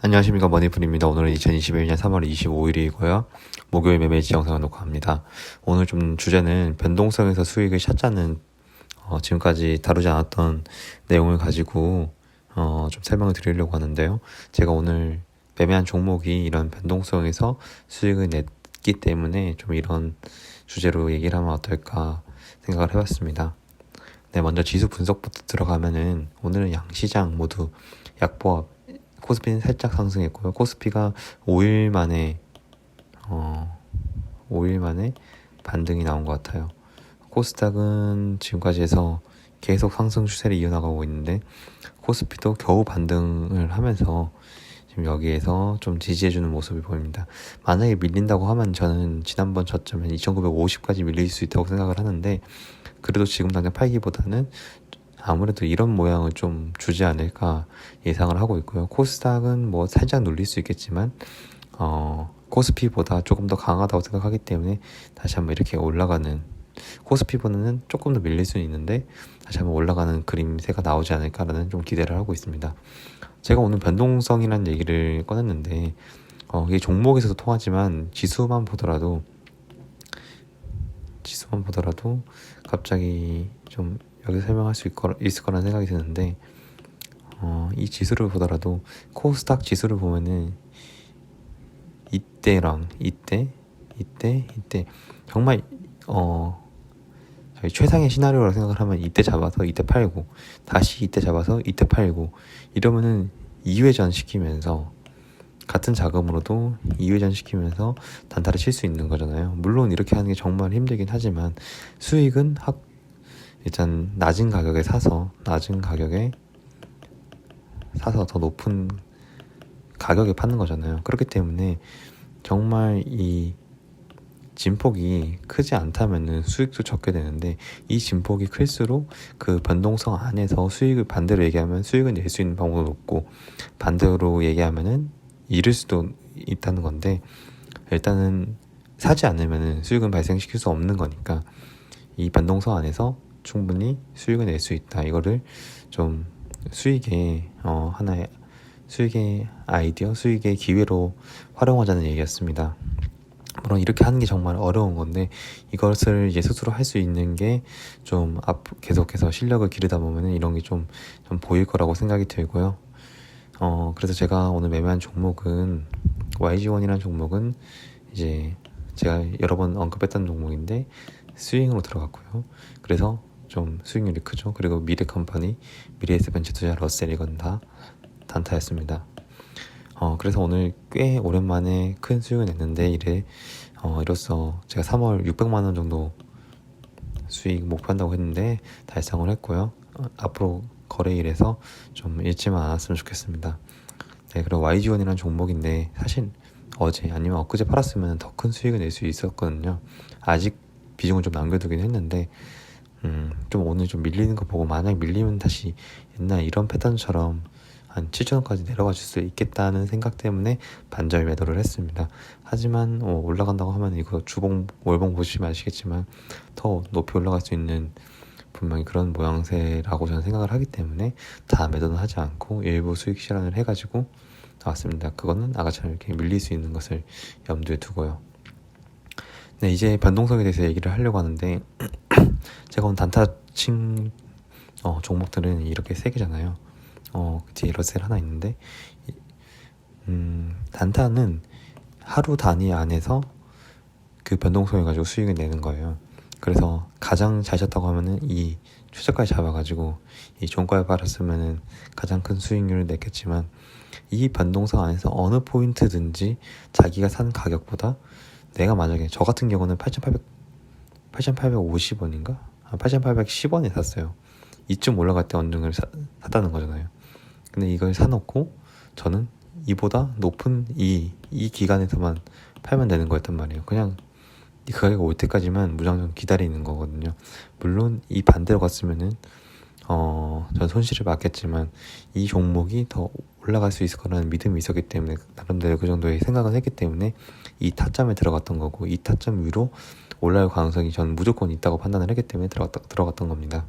안녕하십니까, 머니풀입니다. 오늘은 2021년 3월 25일이고요. 목요일 매매지 영상을 녹화합니다. 오늘 좀 주제는 변동성에서 수익을 찾자는 지금까지 다루지 않았던 내용을 가지고 좀 설명을 드리려고 하는데요. 제가 오늘 매매한 종목이 이런 변동성에서 수익을 냈기 때문에 좀 이런 주제로 얘기를 하면 어떨까 생각을 해봤습니다. 네, 먼저 지수 분석부터 들어가면은 오늘은 양시장 모두 약보합, 코스피는 살짝 상승했고요. 코스피가 5일 만에 5일 만에 반등이 나온 것 같아요. 코스닥은 지금까지 해서 계속 상승 추세를 이어나가고 있는데 코스피도 겨우 반등을 하면서 지금 여기에서 좀 지지해주는 모습이 보입니다. 만약에 밀린다고 하면 저는 지난번 저점엔 2950까지 밀릴 수 있다고 생각을 하는데 그래도 지금 당장 팔기보다는 아무래도 이런 모양을 좀 주지 않을까 예상을 하고 있고요. 코스닥은 뭐 살짝 눌릴 수 있겠지만 코스피보다 조금 더 강하다고 생각하기 때문에 다시 한번 이렇게 올라가는, 코스피보다는 조금 더 밀릴 수는 있는데 다시 한번 올라가는 그림새가 나오지 않을까라는 좀 기대를 하고 있습니다. 제가 오늘 변동성이라는 얘기를 꺼냈는데 이게 종목에서도 통하지만 지수만 보더라도 갑자기 좀 여기서 설명할 수 있을 거라는 생각이 드는데 이 지수를 보더라도 코스닥 지수를 보면은 이때랑 이때 정말 저희 최상의 시나리오라고 생각을 하면 이때 잡아서 이때 팔고 다시 이때 잡아서 이때 팔고 이러면은 2회전 시키면서 같은 자금으로도 2회전 시키면서 단타를 칠 수 있는 거잖아요. 물론 이렇게 하는 게 정말 힘들긴 하지만 수익은 일단 낮은 가격에 사서 더 높은 가격에 파는 거잖아요. 그렇기 때문에 정말 이 진폭이 크지 않다면은 수익도 적게 되는데 이 진폭이 클수록 그 변동성 안에서 수익을, 반대로 얘기하면 수익을 낼 수 있는 방법도 높고 반대로 얘기하면은 잃을 수도 있다는 건데, 일단은 사지 않으면은 수익은 발생시킬 수 없는 거니까 이 변동성 안에서 충분히 수익을 낼 수 있다. 이거를 좀 수익의 하나의 수익의 아이디어, 수익의 기회로 활용하자는 얘기였습니다. 물론 이렇게 하는 게 정말 어려운 건데 이것을 이제 스스로 할 수 있는 게 좀 계속해서 실력을 기르다 보면은 이런 게 좀 보일 거라고 생각이 들고요. 그래서 제가 오늘 매매한 종목은 YG1이라는 종목은 이제 제가 여러 번 언급했던 종목인데 스윙으로 들어갔고요. 그래서 좀 수익률이 크죠. 그리고 미래에셋벤처투자, 러셀 이건 다 단타였습니다. 그래서 오늘 꽤 오랜만에 큰 수익을 냈는데 이로써 제가 3월 600만 원 정도 수익 목표한다고 했는데 달성을 했고요. 앞으로 거래일에서 좀 잃지만 않았으면 좋겠습니다. 네, 그리고 YG1이라는 종목인데 사실 어제 아니면 엊그제 팔았으면 더 큰 수익을 낼 수 있었거든요. 아직 비중을 좀 남겨두긴 했는데 좀 오늘 좀 밀리는 거 보고 만약 밀리면 다시 옛날 이런 패턴처럼 한 7,000원까지 내려가 줄 수 있겠다는 생각 때문에 반절 매도를 했습니다. 하지만 올라간다고 하면 이거 주봉 월봉 보시면 아시겠지만 더 높이 올라갈 수 있는 분명히 그런 모양새라고 저는 생각을 하기 때문에 다 매도는 하지 않고 일부 수익 실현을 해가지고 나왔습니다. 그거는 아까처럼 이렇게 밀릴 수 있는 것을 염두에 두고요. 네, 이제 변동성에 대해서 얘기를 하려고 하는데 제가 오늘 단타 친 종목들은 이렇게 세 개잖아요. 뒤에 러셀 하나 있는데 단타는 하루 단위 안에서 그 변동성을 가지고 수익을 내는 거예요. 그래서 가장 잘 쳤다고 하면은 이 최저가에 잡아가지고 이 종가에 팔았으면은 가장 큰 수익률을 냈겠지만 이 변동성 안에서 어느 포인트든지 자기가 산 가격보다 내가 만약에 저 같은 경우는 8,850원인가? 8,810원에 샀어요. 이쯤 올라갈 때 어느 정도를 샀다는 거잖아요. 근데 이걸 사놓고 저는 이보다 높은 이 기간에서만 팔면 되는 거였단 말이에요. 그냥 이 가격이 올 때까지만 무작정 기다리는 거거든요. 물론 이 반대로 갔으면은 전 손실을 봤겠지만 이 종목이 더 올라갈 수 있을 거라는 믿음이 있었기 때문에 나름대로 그 정도의 생각을 했기 때문에 이 타점에 들어갔던 거고, 이 타점 위로 올라갈 가능성이 저는 무조건 있다고 판단을 했기 때문에 들어갔던 겁니다.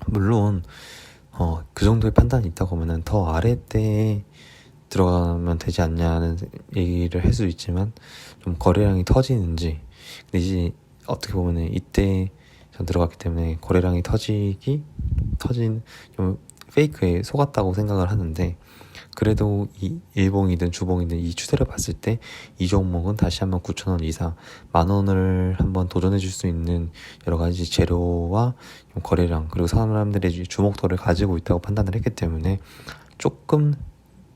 물론 그 정도의 판단이 있다고 하면은 더 아래 때에 들어가면 되지 않냐는 얘기를 할 수 있지만 좀 거래량이 터지는지. 근데 이제 어떻게 보면은 이때 전 들어갔기 때문에 거래량이 터진 좀 페이크에 속았다고 생각을 하는데, 그래도 이 일봉이든 주봉이든 이 추세를 봤을 때 이 종목은 다시 한번 9,000원 이상, 10,000원을 한번 도전해 줄 수 있는 여러 가지 재료와 거래량, 그리고 사람들의 주목도를 가지고 있다고 판단을 했기 때문에 조금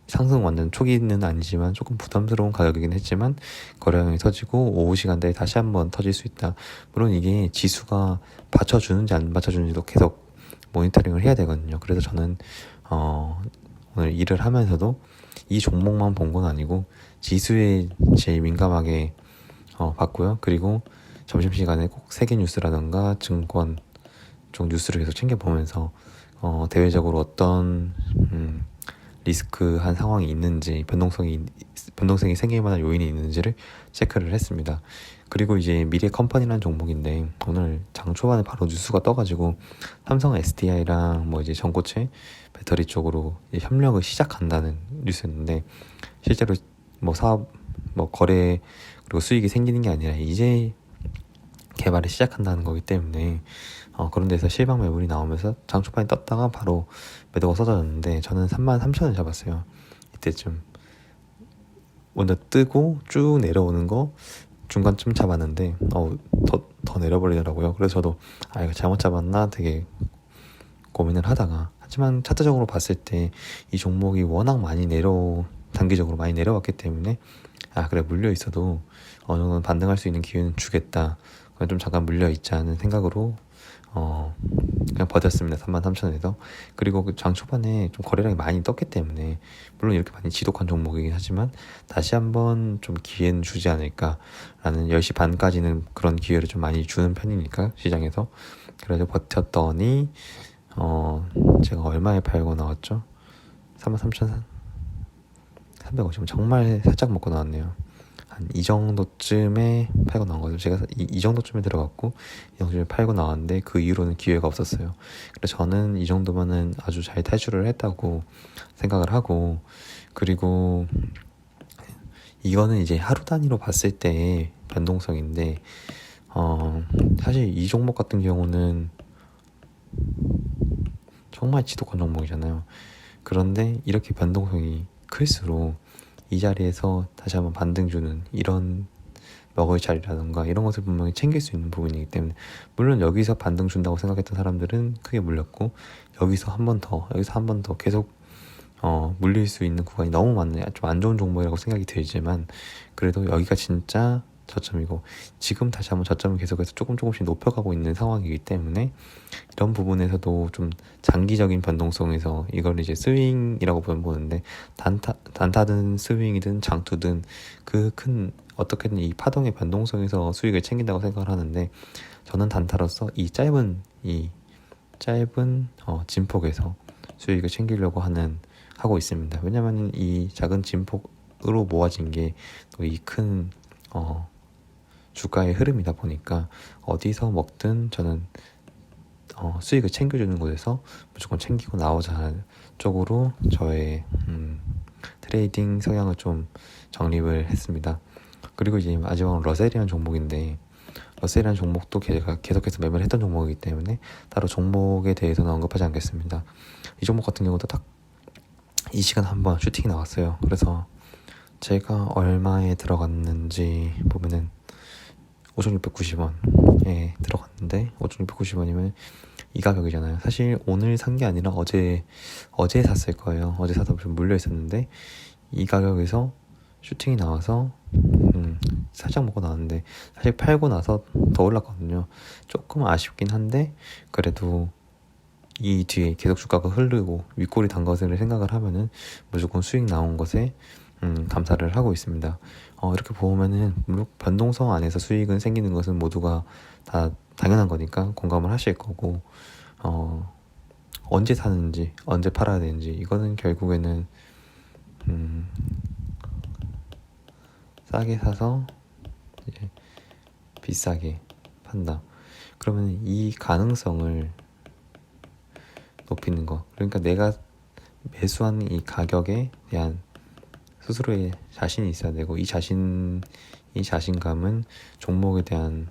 상승 완전 초기는 아니지만 조금 부담스러운 가격이긴 했지만 거래량이 터지고 오후 시간대에 다시 한번 터질 수 있다. 물론 이게 지수가 받쳐주는지 안 받쳐주는지도 계속 모니터링을 해야 되거든요. 그래서 저는 오늘 일을 하면서도 이 종목만 본 건 아니고 지수에 제일 민감하게 봤고요. 그리고 점심시간에 꼭 세계 뉴스라던가 증권 쪽 뉴스를 계속 챙겨보면서 대외적으로 어떤 리스크한 상황이 있는지, 변동성이 생길 만한 요인이 있는지를 체크를 했습니다. 그리고 이제 미래 컴퍼니라는 종목인데 오늘 장 초반에 바로 뉴스가 떠가지고 삼성 SDI랑 뭐 이제 전고체 배터리 쪽으로 이제 협력을 시작한다는 뉴스였는데, 실제로 뭐 사업, 뭐 거래 그리고 수익이 생기는 게 아니라 이제 개발을 시작한다는 거기 때문에 그런 데서 실방 매물이 나오면서 장 초반에 떴다가 바로 매도가 쏟아졌는데, 저는 33,000원 잡았어요. 이때쯤 먼저 뜨고 쭉 내려오는 거 중간쯤 잡았는데 더 내려버리더라고요. 그래서 저도 이거 잘못 잡았나 되게 고민을 하다가, 하지만 차트적으로 봤을 때 이 종목이 워낙 단기적으로 많이 내려왔기 때문에 그래, 물려 있어도 어느 정도 반등할 수 있는 기회는 주겠다, 그냥 좀 잠깐 물려 있자는 생각으로 그냥 버텼습니다. 33,000원에서. 그리고 그 장 초반에 좀 거래량이 많이 떴기 때문에, 물론 이렇게 많이 지독한 종목이긴 하지만 다시 한번 좀 기회는 주지 않을까라는, 10시 반까지는 그런 기회를 좀 많이 주는 편이니까 시장에서. 그래서 버텼더니 제가 얼마에 팔고 나왔죠? 33,350원 정말 살짝 먹고 나왔네요. 한 이 정도쯤에 팔고 나온 거죠. 제가 이 정도쯤에 들어갔고 이 정도쯤에 팔고 나왔는데 그 이후로는 기회가 없었어요. 그래서 저는 이 정도면은 아주 잘 탈출을 했다고 생각을 하고, 그리고 이거는 이제 하루 단위로 봤을 때의 변동성인데 사실 이 종목 같은 경우는 정말 지독한 종목이잖아요. 그런데 이렇게 변동성이 클수록 이 자리에서 다시 한번 반등 주는 이런 먹을 자리라던가 이런 것을 분명히 챙길 수 있는 부분이기 때문에, 물론 여기서 반등 준다고 생각했던 사람들은 크게 물렸고, 여기서 한 번 더 계속 물릴 수 있는 구간이 너무 많네. 좀 안 좋은 종목이라고 생각이 들지만 그래도 여기가 진짜 저점이고, 지금 다시 한번 저점을 계속해서 조금씩 높여가고 있는 상황이기 때문에, 이런 부분에서도 좀 장기적인 변동성에서 이걸 이제 스윙이라고 보는데, 단타든 스윙이든 장투든 어떻게든 이 파동의 변동성에서 수익을 챙긴다고 생각을 하는데, 저는 단타로서 이 짧은 진폭에서 수익을 챙기려고 하고 있습니다. 왜냐면 이 작은 진폭으로 모아진 게 또 이 큰 주가의 흐름이다 보니까 어디서 먹든 저는 수익을 챙겨주는 곳에서 무조건 챙기고 나오자 쪽으로 저의 트레이딩 성향을 좀 정립을 했습니다. 그리고 이제 마지막으로 러셀이라는 종목인데, 러셀이라는 종목도 계속해서 매매를 했던 종목이기 때문에 따로 종목에 대해서는 언급하지 않겠습니다. 이 종목 같은 경우도 딱 이 시간 한번 슈팅이 나왔어요. 그래서 제가 얼마에 들어갔는지 보면은 5,690원에 들어갔는데, 5,690원이면 이 가격이잖아요. 사실 오늘 산 게 아니라 어제 샀을 거예요. 어제 사서 좀 물려 있었는데 이 가격에서 슈팅이 나와서 살짝 먹고 나왔는데, 사실 팔고 나서 더 올랐거든요. 조금 아쉽긴 한데 그래도 이 뒤에 계속 주가가 흐르고 윗골이 단 것을 생각을 하면은 무조건 수익 나온 것에 감사를 하고 있습니다. 이렇게 보면은 물론 변동성 안에서 수익은 생기는 것은 모두가 다 당연한 거니까 공감을 하실 거고, 언제 사는지 언제 팔아야 되는지 이거는 결국에는 싸게 사서 이제 비싸게 판다. 그러면 이 가능성을 높이는 거, 그러니까 내가 매수한 이 가격에 대한 스스로의 자신이 있어야 되고 이 자신감은 종목에 대한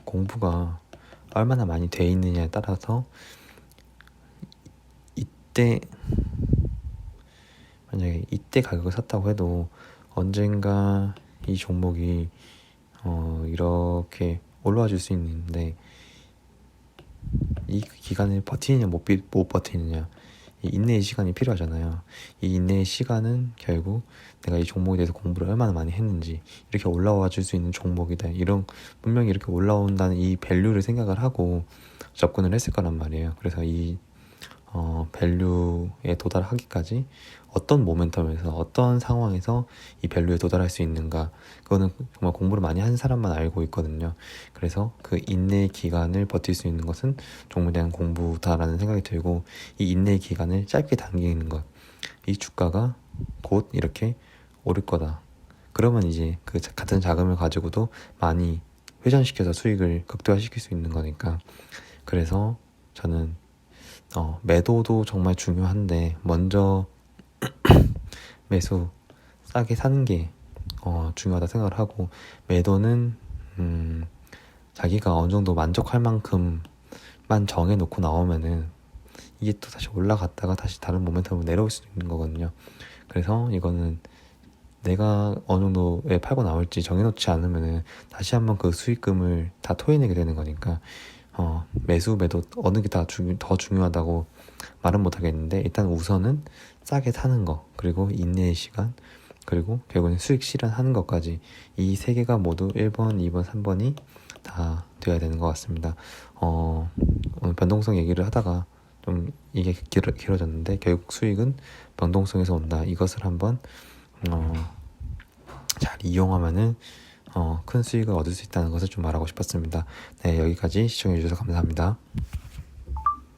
공부가 얼마나 많이 돼 있느냐에 따라서 만약에 이때 가격을 샀다고 해도 언젠가 이 종목이 이렇게 올라와 줄 수 있는데 이 기간을 버티느냐 못 버티느냐, 이 인내의 시간이 필요하잖아요. 이 인내의 시간은 결국 내가 이 종목에 대해서 공부를 얼마나 많이 했는지, 이렇게 올라와 줄 수 있는 종목이다, 분명히 이렇게 올라온다는 이 밸류를 생각을 하고 접근을 했을 거란 말이에요. 그래서 이 밸류에 도달하기까지 어떤 모멘텀에서 어떤 상황에서 이 밸류에 도달할 수 있는가, 그거는 정말 공부를 많이 한 사람만 알고 있거든요. 그래서 그 인내의 기간을 버틸 수 있는 것은 종목에 대한 공부다라는 생각이 들고, 이 인내의 기간을 짧게 당기는 것, 이 주가가 곧 이렇게 오를 거다, 그러면 이제 그 같은 자금을 가지고도 많이 회전시켜서 수익을 극대화시킬 수 있는 거니까. 그래서 저는 매도도 정말 중요한데 먼저 매수 싸게 사는 게 중요하다 생각을 하고, 매도는 자기가 어느 정도 만족할 만큼만 정해놓고 나오면은 이게 또 다시 올라갔다가 다시 다른 모멘텀으로 내려올 수 있는 거거든요. 그래서 이거는 내가 어느 정도에 팔고 나올지 정해놓지 않으면은 다시 한번 그 수익금을 다 토해내게 되는 거니까, 매수 매도 어느 게 더 중요하다고 말은 못 하겠는데, 일단 우선은 싸게 사는 거, 그리고 인내의 시간, 그리고 결국은 수익 실현하는 것까지, 이 세 개가 모두 1번, 2번, 3번이 다 되어야 되는 것 같습니다. 오늘 변동성 얘기를 하다가 좀 이게 길어졌는데, 결국 수익은 변동성에서 온다, 이것을 한번 잘 이용하면은 큰 수익을 얻을 수 있다는 것을 좀 말하고 싶었습니다. 네, 여기까지 시청해주셔서 감사합니다.